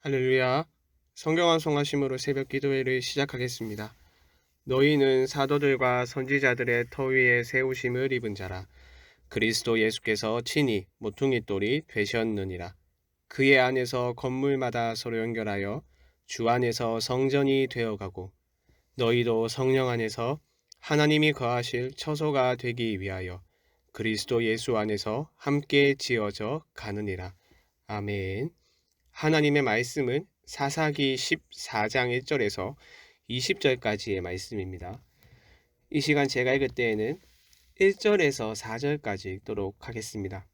할렐루야. 성경 완송하심으로 새벽 기도회를 시작하겠습니다. 너희는 사도들과 선지자들의 터 위에 세우심을 입은 자라. 그리스도 예수께서 친히 모퉁이 돌이 되셨느니라. 그의 안에서 건물마다 서로 연결하여 주 안에서 성전이 되어가고 너희도 성령 안에서 하나님이 거하실 처소가 되기 위하여 그리스도 예수 안에서 함께 지어져 가느니라. 아멘. 하나님의 말씀은 사사기 14장 1절에서 20절까지의 말씀입니다. 이 시간 제가 읽을 때에는 1절에서 4절까지 읽도록 하겠습니다.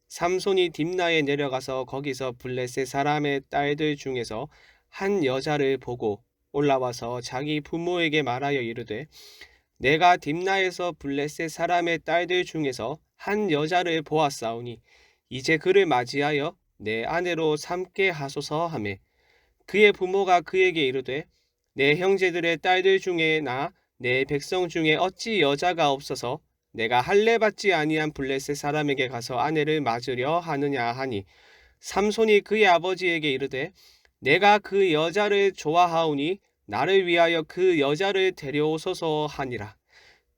삼손이 딥나에 내려가서 거기서 블레셋 사람의 딸들 중에서 한 여자를 보고 올라와서 자기 부모에게 말하여 이르되 내가 딥나에서 블레셋 사람의 딸들 중에서 한 여자를 보았사오니 이제 그를 맞이하여 내 아내로 삼게 하소서 하매 그의 부모가 그에게 이르되 내 형제들의 딸들 중에 나 내 백성 중에 어찌 여자가 없어서 내가 할례 받지 아니한 블레셋 사람에게 가서 아내를 맞으려 하느냐 하니 삼손이 그의 아버지에게 이르되 내가 그 여자를 좋아하오니 나를 위하여 그 여자를 데려오소서 하니라.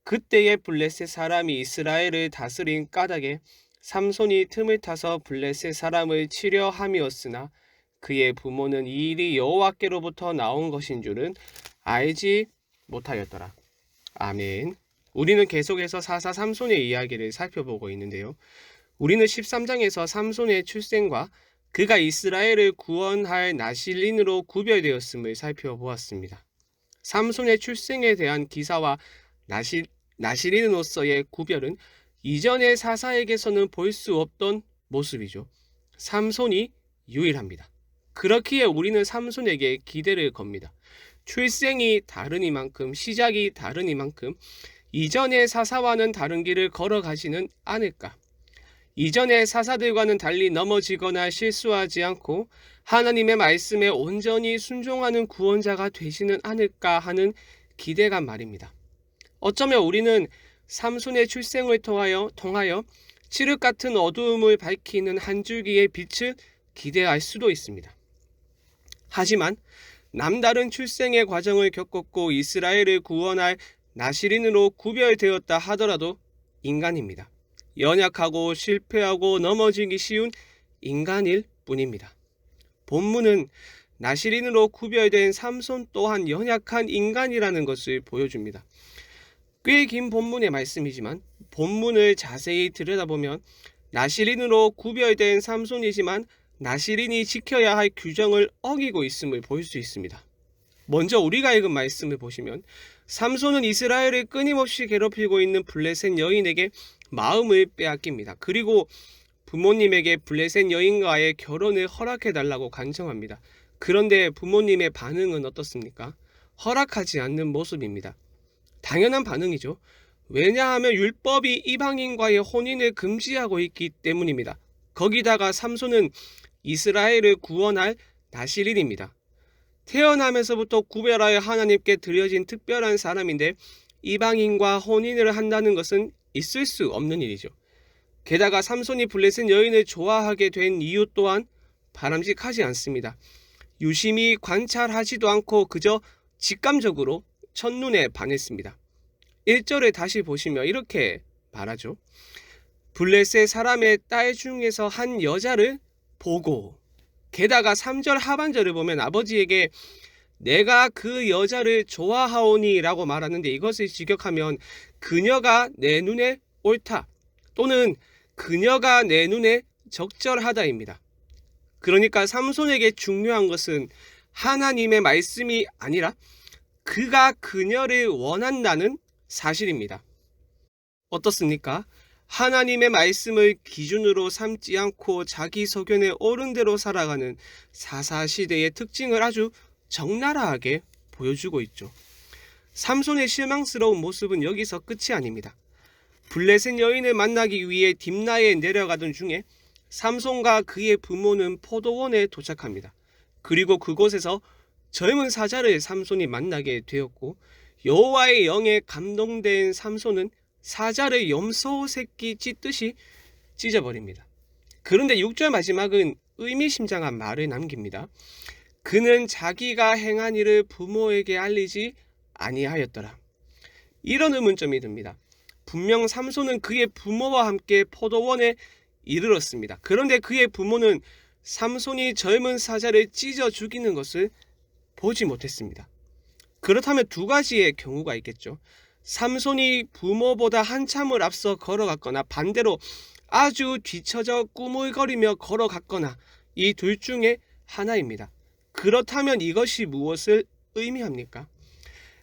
그때에 블레셋 사람이 이스라엘을 다스린 까닭에 삼손이 틈을 타서 블레셋 사람을 치려 함이었으나 그의 부모는 이 일이 여호와께로부터 나온 것인 줄은 알지 못하였더라. 아멘. 우리는 계속해서 사사 삼손의 이야기를 살펴보고 있는데요. 우리는 13장에서 삼손의 출생과 그가 이스라엘을 구원할 나실린으로 구별되었음을 살펴보았습니다. 삼손의 출생에 대한 기사와 나실린으로서의 구별은 이전의 사사에게서는 볼 수 없던 모습이죠. 삼손이 유일합니다. 그렇기에 우리는 삼손에게 기대를 겁니다. 출생이 다르니만큼 시작이 다르니만큼 이전의 사사와는 다른 길을 걸어가지는 않을까. 이전의 사사들과는 달리 넘어지거나 실수하지 않고 하나님의 말씀에 온전히 순종하는 구원자가 되시는 않을까 하는 기대감 말입니다. 어쩌면 우리는 삼손의 출생을 통하여 칠흑 같은 어두움을 밝히는 한 줄기의 빛을 기대할 수도 있습니다. 하지만 남다른 출생의 과정을 겪었고 이스라엘을 구원할 나실인으로 구별되었다 하더라도 인간입니다. 연약하고 실패하고 넘어지기 쉬운 인간일 뿐입니다. 본문은 나실인으로 구별된 삼손 또한 연약한 인간이라는 것을 보여줍니다. 꽤 긴 본문의 말씀이지만 본문을 자세히 들여다보면 나실인으로 구별된 삼손이지만 나실인이 지켜야 할 규정을 어기고 있음을 볼 수 있습니다. 먼저 우리가 읽은 말씀을 보시면 삼손은 이스라엘을 끊임없이 괴롭히고 있는 블레셋 여인에게 마음을 빼앗깁니다. 그리고 부모님에게 블레셋 여인과의 결혼을 허락해달라고 간청합니다. 그런데 부모님의 반응은 어떻습니까? 허락하지 않는 모습입니다. 당연한 반응이죠. 왜냐하면 율법이 이방인과의 혼인을 금지하고 있기 때문입니다. 거기다가 삼손은 이스라엘을 구원할 나실인입니다. 태어나면서부터 구별하여 하나님께 드려진 특별한 사람인데 이방인과 혼인을 한다는 것은 있을 수 없는 일이죠. 게다가 삼손이 블레셋 여인을 좋아하게 된 이유 또한 바람직하지 않습니다. 유심히 관찰하지도 않고 그저 직감적으로 첫눈에 반했습니다. 1절을 다시 보시면 이렇게 말하죠. 블레셋 사람의 딸 중에서 한 여자를 보고, 게다가 3절 하반절을 보면 아버지에게 내가 그 여자를 좋아하오니 라고 말하는데 이것을 직역하면 그녀가 내 눈에 옳다 또는 그녀가 내 눈에 적절하다입니다. 그러니까 삼손에게 중요한 것은 하나님의 말씀이 아니라 그가 그녀를 원한다는 사실입니다. 어떻습니까? 하나님의 말씀을 기준으로 삼지 않고 자기 소견에 옳은 대로 살아가는 사사시대의 특징을 아주 적나라하게 보여주고 있죠. 삼손의 실망스러운 모습은 여기서 끝이 아닙니다. 블레셋 여인을 만나기 위해 딥나에 내려가던 중에 삼손과 그의 부모는 포도원에 도착합니다. 그리고 그곳에서 젊은 사자를 삼손이 만나게 되었고 여호와의 영에 감동된 삼손은 사자를 염소 새끼 찢듯이 찢어버립니다. 그런데 6절 마지막은 의미심장한 말을 남깁니다. 그는 자기가 행한 일을 부모에게 알리지 아니하였더라. 이런 의문점이 듭니다. 분명 삼손은 그의 부모와 함께 포도원에 이르렀습니다. 그런데 그의 부모는 삼손이 젊은 사자를 찢어 죽이는 것을 보지 못했습니다. 그렇다면 두 가지의 경우가 있겠죠. 삼손이 부모보다 한참을 앞서 걸어갔거나 반대로 아주 뒤처져 꾸물거리며 걸어갔거나 이 둘 중에 하나입니다. 그렇다면 이것이 무엇을 의미합니까?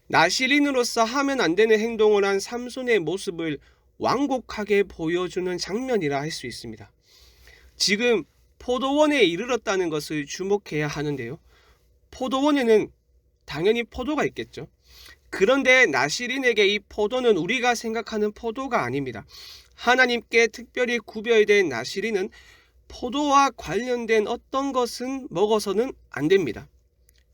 나시린으로서 하면 안 되는 행동을 한 삼손의 모습을 완곡하게 보여주는 장면이라 할 수 있습니다. 지금 포도원에 이르렀다는 것을 주목해야 하는데요. 포도원에는 당연히 포도가 있겠죠. 그런데 나시린에게 이 포도는 우리가 생각하는 포도가 아닙니다. 하나님께 특별히 구별된 나시린은 포도와 관련된 어떤 것은 먹어서는 안 됩니다.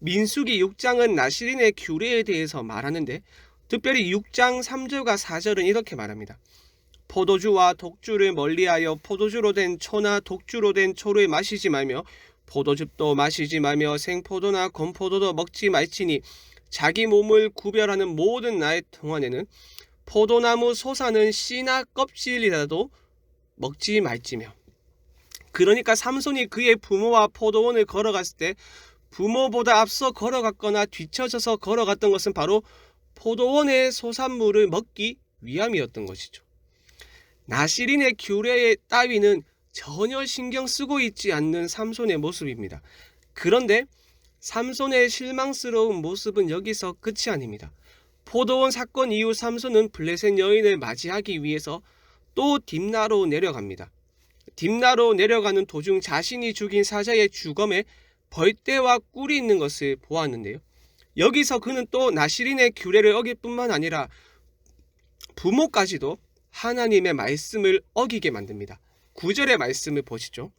민수기 6장은 나시린의 규례에 대해서 말하는데 특별히 6장 3절과 4절은 이렇게 말합니다. 포도주와 독주를 멀리하여 포도주로 된 초나 독주로 된 초를 마시지 말며 포도즙도 마시지 말며 생포도나 건포도도 먹지 말지니 자기 몸을 구별하는 모든 날 동안에는 포도나무 솟아는 씨나 껍질이라도 먹지 말지며. 그러니까 삼손이 그의 부모와 포도원을 걸어갔을 때 부모보다 앞서 걸어갔거나 뒤처져서 걸어갔던 것은 바로 포도원의 소산물을 먹기 위함이었던 것이죠. 나시린의 규례의 따위는 전혀 신경 쓰고 있지 않는 삼손의 모습입니다. 그런데 삼손의 실망스러운 모습은 여기서 끝이 아닙니다. 포도원 사건 이후 삼손은 블레셋 여인을 맞이하기 위해서 또 딥나로 내려갑니다. 딥나로 내려가는 도중 자신이 죽인 사자의 주검에 벌떼와 꿀이 있는 것을 보았는데요. 여기서 그는 또 나시린의 규례를 어길 뿐만 아니라 부모까지도 하나님의 말씀을 어기게 만듭니다. 9절의 말씀을 보시죠.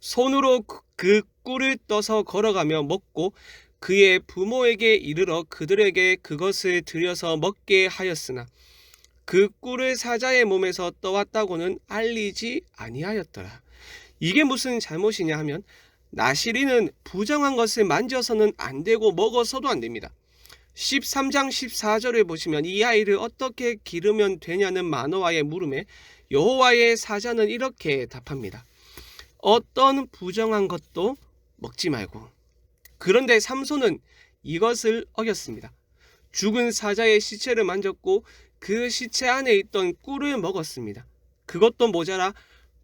손으로 그 꿀을 떠서 걸어가며 먹고 그의 부모에게 이르러 그들에게 그것을 들여서 먹게 하였으나 그 꿀을 사자의 몸에서 떠왔다고는 알리지 아니하였더라. 이게 무슨 잘못이냐 하면 나시린은 부정한 것을 만져서는 안 되고 먹어서도 안 됩니다. 13장 14절을 보시면 이 아이를 어떻게 기르면 되냐는 마노아의 물음에 여호와의 사자는 이렇게 답합니다. 어떤 부정한 것도 먹지 말고. 그런데 삼손은 이것을 어겼습니다. 죽은 사자의 시체를 만졌고 그 시체 안에 있던 꿀을 먹었습니다. 그것도 모자라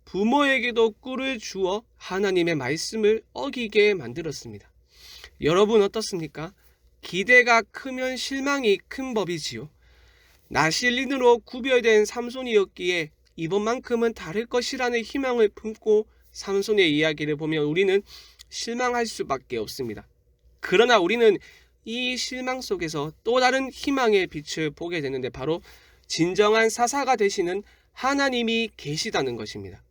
부모에게도 꿀을 주어 하나님의 말씀을 어기게 만들었습니다. 여러분 어떻습니까? 기대가 크면 실망이 큰 법이지요. 나실린으로 구별된 삼손이었기에 이번만큼은 다를 것이라는 희망을 품고 삼손의 이야기를 보면 우리는 실망할 수밖에 없습니다. 그러나 우리는 이 실망 속에서 또 다른 희망의 빛을 보게 되는데 바로 진정한 사사가 되시는 하나님이 계시다는 것입니다.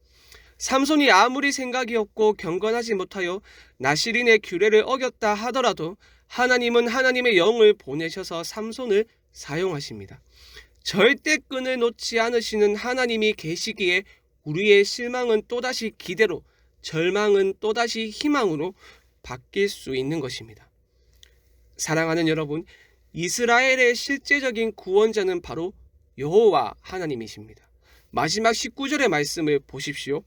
삼손이 아무리 생각이 없고 경건하지 못하여 나시린의 규례를 어겼다 하더라도 하나님은 하나님의 영을 보내셔서 삼손을 사용하십니다. 절대 끈을 놓지 않으시는 하나님이 계시기에 우리의 실망은 또다시 기대로, 절망은 또다시 희망으로 바뀔 수 있는 것입니다. 사랑하는 여러분, 이스라엘의 실제적인 구원자는 바로 여호와 하나님이십니다. 마지막 19절의 말씀을 보십시오.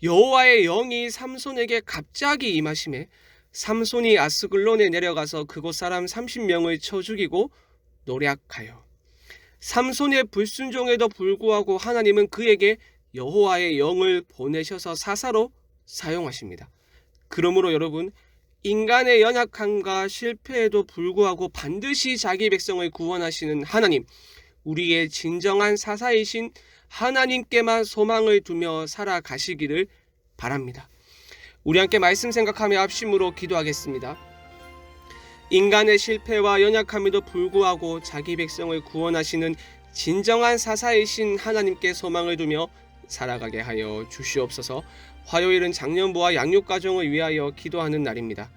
여호와의 영이 삼손에게 갑자기 임하심에 삼손이 아스글론에 내려가서 그곳 사람 30명을 쳐 죽이고 노략하여. 삼손의 불순종에도 불구하고 하나님은 그에게 여호와의 영을 보내셔서 사사로 사용하십니다. 그러므로 여러분, 인간의 연약함과 실패에도 불구하고 반드시 자기 백성을 구원하시는 하나님, 우리의 진정한 사사이신 하나님께만 소망을 두며 살아가시기를 바랍니다. 우리 함께 말씀 생각하며 합심으로 기도하겠습니다. 인간의 실패와 연약함에도 불구하고 자기 백성을 구원하시는 진정한 사사이신 하나님께 소망을 두며 살아가게 하여 주시옵소서. 화요일은 장년부와 양육가정을 위하여 기도하는 날입니다.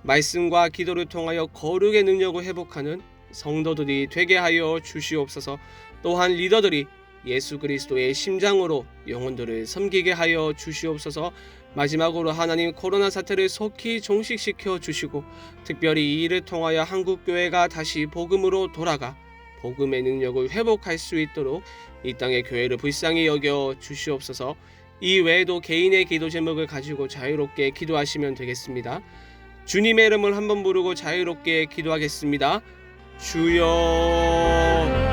말씀과 기도를 통하여 거룩의 능력을 회복하는 성도들이 되게 하여 주시옵소서. 또한 리더들이 예수 그리스도의 심장으로 영혼들을 섬기게 하여 주시옵소서. 마지막으로 하나님 코로나 사태를 속히 종식시켜 주시고 특별히 이 일을 통하여 한국교회가 다시 복음으로 돌아가 복음의 능력을 회복할 수 있도록 이 땅의 교회를 불쌍히 여겨 주시옵소서. 이 외에도 개인의 기도 제목을 가지고 자유롭게 기도하시면 되겠습니다. 주님의 이름을 한번 부르고 자유롭게 기도하겠습니다. 주여